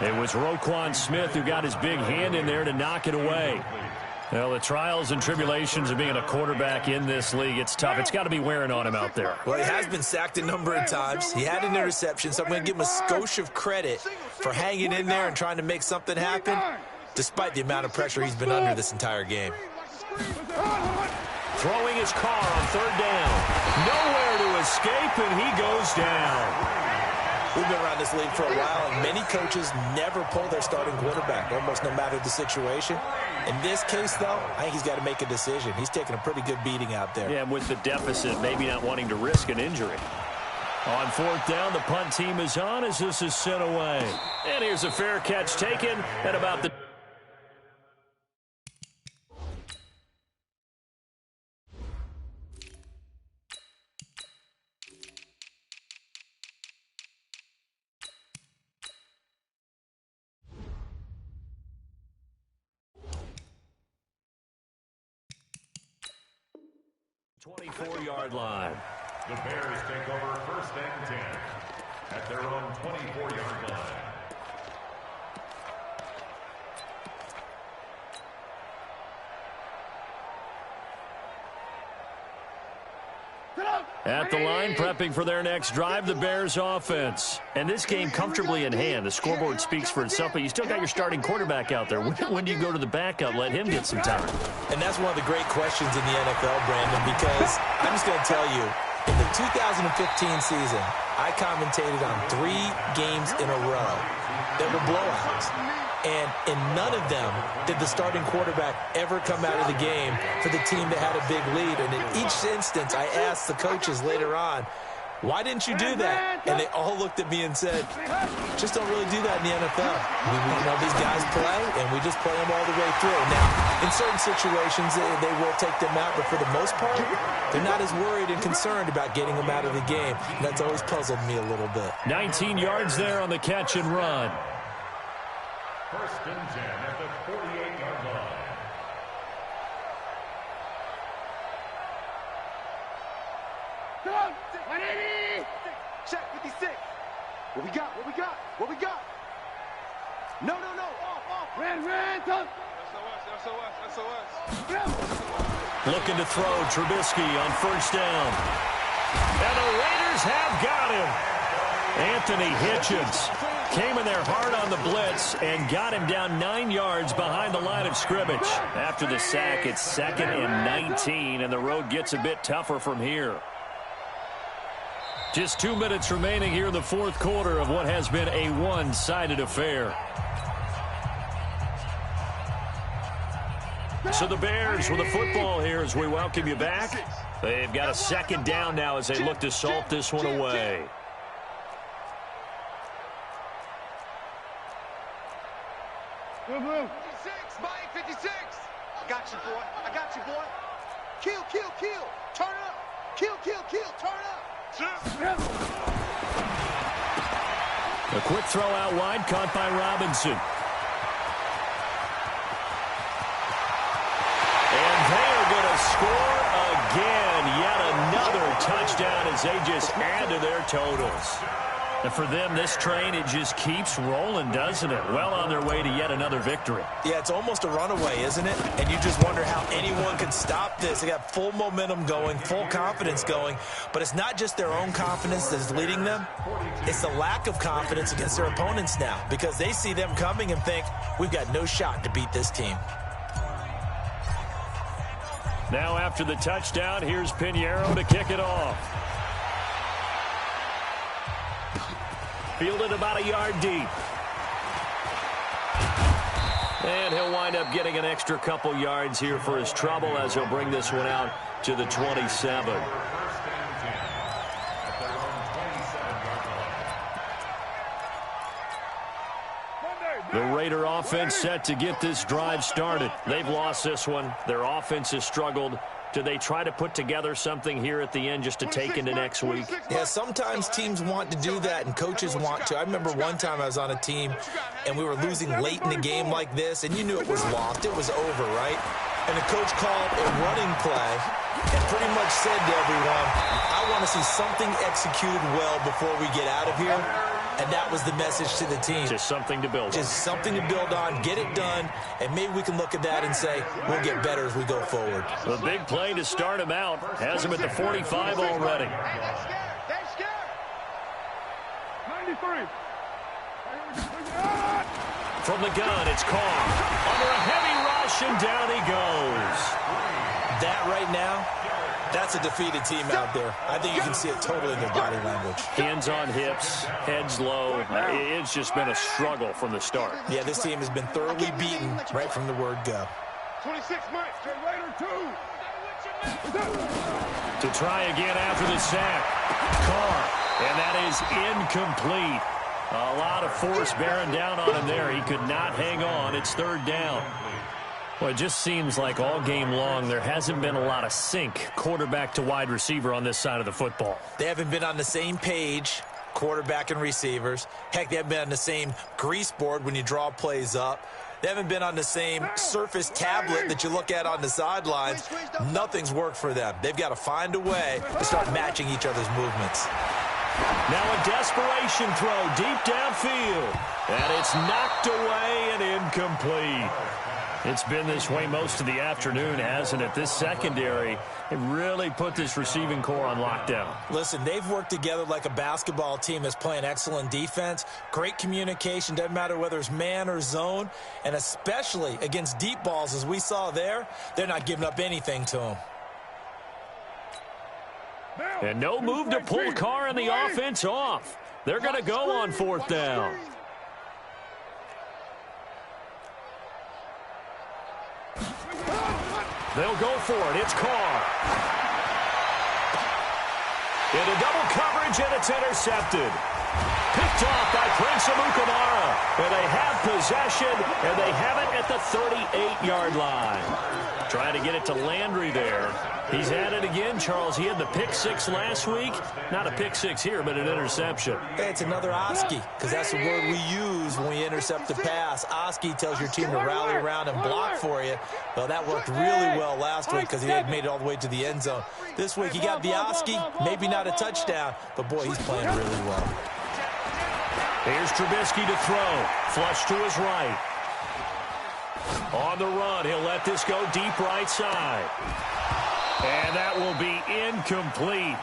It was Roquan Smith who got his big hand in there to knock it away. Well, the trials and tribulations of being a quarterback in this league, it's tough. It's got to be wearing on him out there. Well, he has been sacked a number of times. He had an interception, so I'm going to give him a skosh of credit for hanging in there and trying to make something happen, despite the amount of pressure he's been under this entire game. Throwing his Carr on 3rd down. Nowhere to escape, and he goes down. We've been around this league for a while, and many coaches never pull their starting quarterback, almost no matter the situation. In this case, though, I think he's got to make a decision. He's taking a pretty good beating out there. Yeah, and with the deficit, maybe not wanting to risk an injury. On 4th down, the punt team is on as this is sent away. And here's a fair catch taken at about the... .24-yard line. The Bears take over 1st and 10 at their own 24-yard line. Get up! At the line, prepping for their next drive, the Bears offense. And this game comfortably in hand. The scoreboard speaks for itself, but you still got your starting quarterback out there. When do you go to the backup? Let him get some time. And that's one of the great questions in the NFL, Brandon, because I'm just going to tell you, in the 2015 season, I commentated on 3 games in a row that were blowouts. And in none of them did the starting quarterback ever come out of the game for the team that had a big lead. And in each instance, I asked the coaches later on, why didn't you do that? And they all looked at me and said, just don't really do that in the NFL. These guys play, and we just play them all the way through. Now, in certain situations, they will take them out, but for the most part, they're not as worried and concerned about getting them out of the game. And that's always puzzled me a little bit. 19 yards there on the catch and run. First and 10 at the 48-yard line. Come on, 180. Check 56. What we got? What we got? What we got? No. Off. Red, come. SOS. Looking to throw, Trubisky on first down. And the Raiders have got him. Anthony Hitchens came in there hard on the blitz and got him down 9 yards behind the line of scrimmage. After the sack, it's 2nd and 19, and the road gets a bit tougher from here. Just 2 minutes remaining here in the fourth quarter of what has been a one-sided affair. So the Bears with the football here as we welcome you back. They've got a 2nd down now as they look to salt this one away. Blue. 56, Mike, 56. I got you, boy. Kill. Turn up. Kill. Turn up. A quick throw out wide, caught by Robinson. And they are going to score again. Yet another touchdown as they just add to their totals. And for them, this train, it just keeps rolling, doesn't it? Well on their way to yet another victory. Yeah, it's almost a runaway, isn't it? And you just wonder how anyone can stop this. They got full momentum going, full confidence going. But it's not just their own confidence that's leading them. It's the lack of confidence against their opponents now, because they see them coming and think, we've got no shot to beat this team. Now after the touchdown, here's Pinheiro to kick it off. Fielded about a yard deep. And he'll wind up getting an extra couple yards here for his trouble as he'll bring this one out to the 27. The Raider offense set to get this drive started. They've lost this one. Their offense has struggled. Do they try to put together something here at the end just to take into next week? Yeah, sometimes teams want to do that and coaches want to. I remember one time I was on a team and we were losing late in the game like this, and you knew it was lost. It was over, right? And the coach called a running play and pretty much said to everyone, I want to see something executed well before we get out of here. And that was the message to the team. Just something to build on. Just something to build on, get it done, and maybe we can look at that and say, we'll get better as we go forward. The big play to start him out has him at the 45 already. They're scared. 93. From the gun, it's Carr. Under a heavy rush, and down he goes. That right now, that's a defeated team out there. I think you can see it totally in their body language. Hands on hips, heads low. It's just been a struggle from the start. Yeah, this team has been thoroughly beaten right from the word go. 26 Mike, Raider 2. To try again after the sack. Carr, and that is incomplete. A lot of force bearing down on him there. He could not hang on. It's 3rd down. Well, it just seems like all game long there hasn't been a lot of sync quarterback to wide receiver on this side of the football. They haven't been on the same page, quarterback and receivers. Heck, they haven't been on the same grease board when you draw plays up. They haven't been on the same surface tablet that you look at on the sidelines. Nothing's worked for them. They've got to find a way to start matching each other's movements. Now a desperation throw deep downfield. And it's knocked away and incomplete. It's been this way most of the afternoon, hasn't it? This secondary, it really put this receiving core on lockdown. Listen, they've worked together like a basketball team that's playing excellent defense. Great communication, doesn't matter whether it's man or zone. And especially against deep balls, as we saw there, they're not giving up anything to them. And no move to pull Carr and the offense off. They're going to go on 4th down. They'll go for it. It's Carr. Into double coverage, and it's intercepted. Picked off by Prince Amukamara. And they have possession, and they have it at the 38-yard line. Trying to get it to Landry there. He's at it again, Charles. He had the pick 6 last week. Not a pick 6 here, but an interception. Hey, it's another Oski, because that's the word we use when we intercept the pass. Oski tells your team to rally around and block for you. Well, that worked really well last week because he had made it all the way to the end zone. This week he got the Oski, maybe not a touchdown, but boy, he's playing really well. Here's Trubisky to throw. Flush to his right. On the run, he'll let this go deep right side. And that will be incomplete.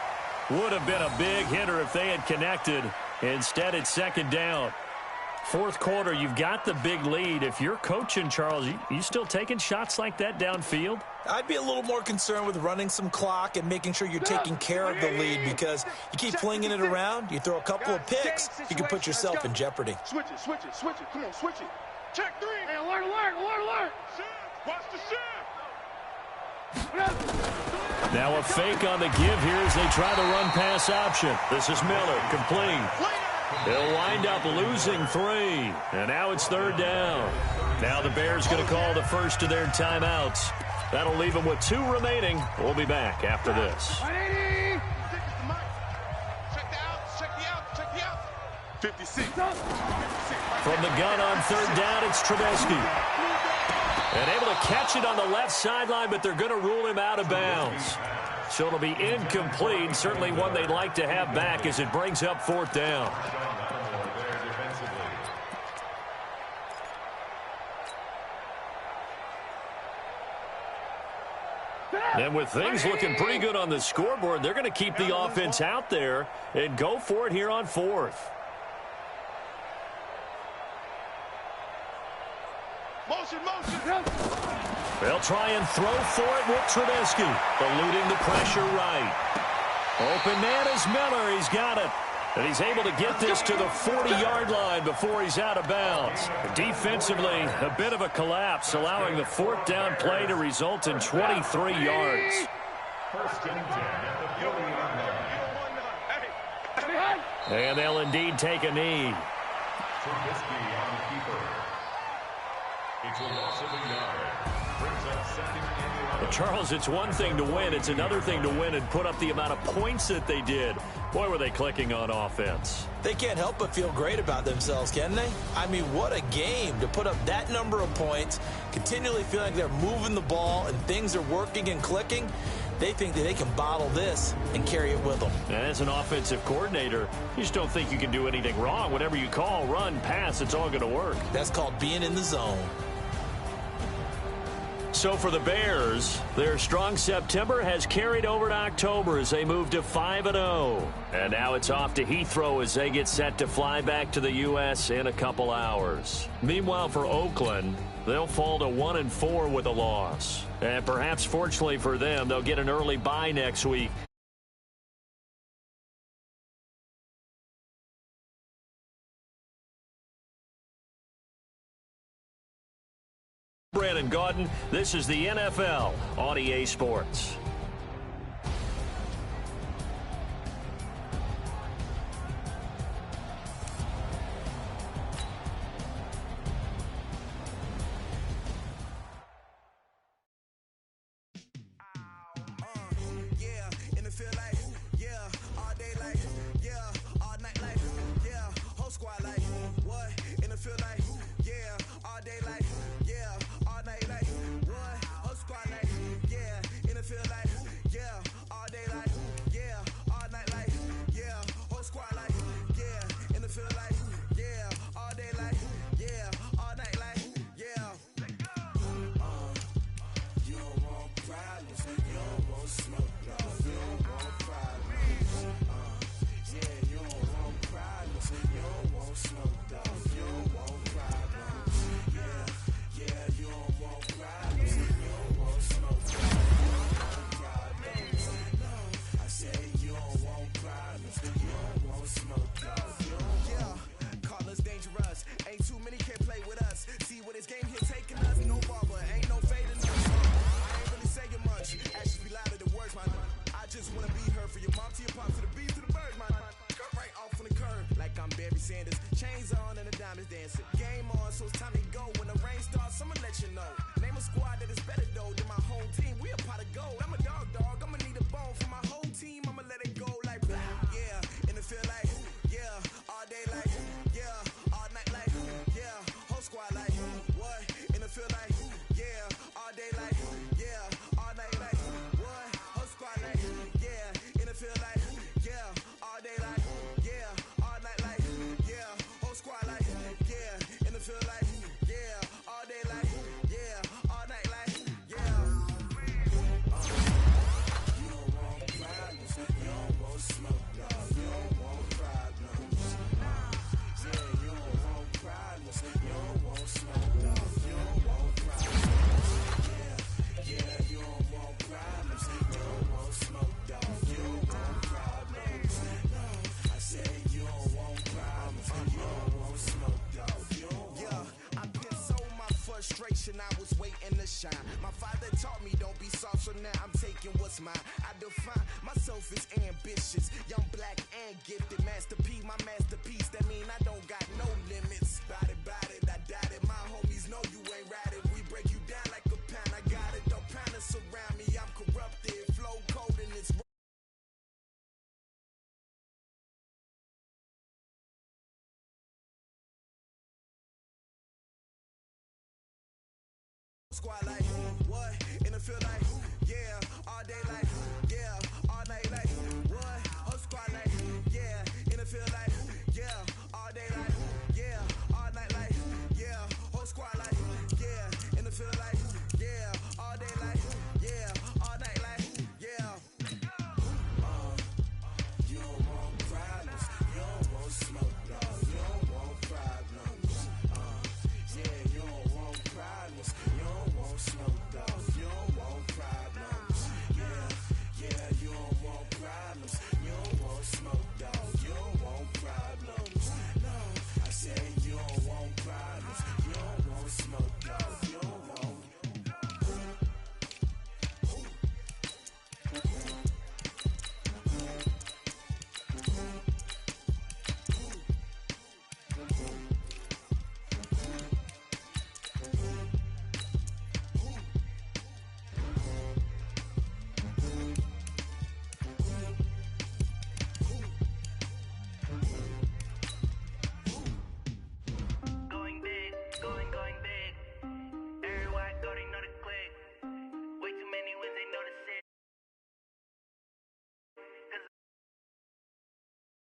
Would have been a big hitter if they had connected. Instead, it's 2nd down. 4th quarter, you've got the big lead. If you're coaching, Charles, you still taking shots like that downfield? I'd be a little more concerned with running some clock and making sure you're taking care of the lead, because you keep flinging it around, you throw a couple of picks, you can put yourself in jeopardy. Switch it. Come on, switch it. Check 3. Hey, alert. Watch the shift. Now a fake on the give here as they try the run-pass option. This is Miller, complete. They'll wind up losing 3. And now it's 3rd down. Now the Bears going to call the first of their timeouts. That'll leave them with 2 remaining. We'll be back after this. 56. From the gun on 3rd down, it's Trubisky. And able to catch it on the left sideline, but they're going to rule him out of bounds. So it'll be incomplete. Certainly one they'd like to have back as it brings up 4th down. And with things looking pretty good on the scoreboard, they're going to keep the offense out there and go for it here on 4th. Motion. They'll try and throw for it with Trubisky, eluding the pressure right. Open man is Miller. He's got it. And he's able to get this to the 40-yard line before he's out of bounds. Defensively, a bit of a collapse, allowing the 4th down play to result in 23 yards. 1st and 10 at the 40-yard line. And they'll indeed take a knee. Trubisky on the keeper. It's a loss of a yard. Brings up 2nd and 11. Charles, it's one thing to win. It's another thing to win and put up the amount of points that they did. Boy, were they clicking on offense. They can't help but feel great about themselves, can they? I mean, what a game to put up that number of points, continually feeling like they're moving the ball and things are working and clicking. They think that they can bottle this and carry it with them. And as an offensive coordinator, you just don't think you can do anything wrong. Whatever you call, run, pass, it's all going to work. That's called being in the zone. So for the Bears, their strong September has carried over to October as they move to 5-0. And now it's off to Heathrow as they get set to fly back to the U.S. in a couple hours. Meanwhile, for Oakland, they'll fall to 1-4 with a loss. And perhaps fortunately for them, they'll get an early bye next week. Brandon Gaudin, this is the NFL on EA Sports. Feel like so now I'm taking what's mine. I define myself as ambitious, young, black, and gifted. Master P, my masterpiece. That mean I don't got no limits. Bout it, I doubt it. My homies know you ain't ratted. We break you down like a pound. I got it, don't pound us around me. I'm corrupted, flow cold and it's squad like what? In the field like yeah, all day like yeah, all night like